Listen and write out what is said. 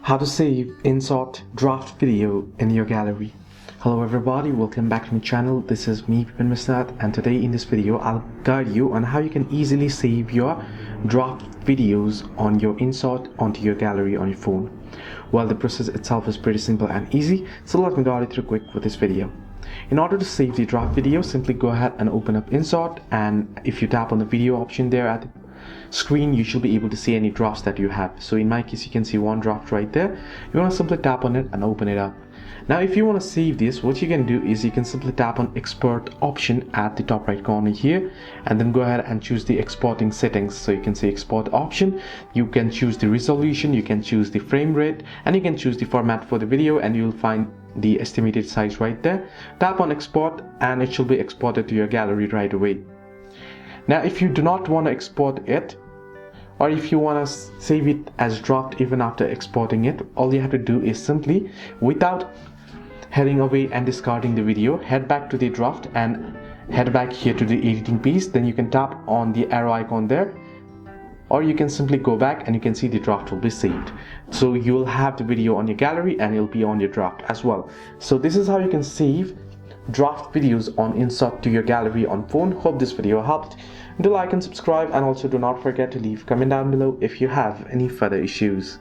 How to save InShot draft video in your gallery. Hello everybody, welcome back to my channel. This is me, Pipin, and today in this video I'll guide you on how you can easily save your draft videos on your InShot onto your gallery on your phone. Well, the process itself is pretty simple and easy, so let me guide you through quick with this video. In order to save the draft video, simply go ahead and open up InShot, and if you tap on the video option there at the screen, you should be able to see any drafts that you have. So in my case, you can see one draft right there. You want to simply tap on it and open it up. Now if you want to save this, what you can do is you can simply tap on export option at the top right corner here, and then go ahead and choose the exporting settings. So you can see export option, you can choose the resolution, you can choose the frame rate, and you can choose the format for the video, and you'll find the estimated size right there. Tap on export and it should be exported to your gallery right away. Now if you do not want to export it, or if you want to save it as draft even after exporting it, all you have to do is simply, without heading away and discarding the video, head back to the draft and head back here to the editing piece. Then you can tap on the arrow icon there, or you can simply go back and you can see the draft will be saved. So you will have the video on your gallery and it'll be on your draft as well. So this is how you can save draft videos on InShot to your gallery on phone. Hope this video helped. Do like and subscribe, and also do not forget to leave a comment down below if you have any further issues.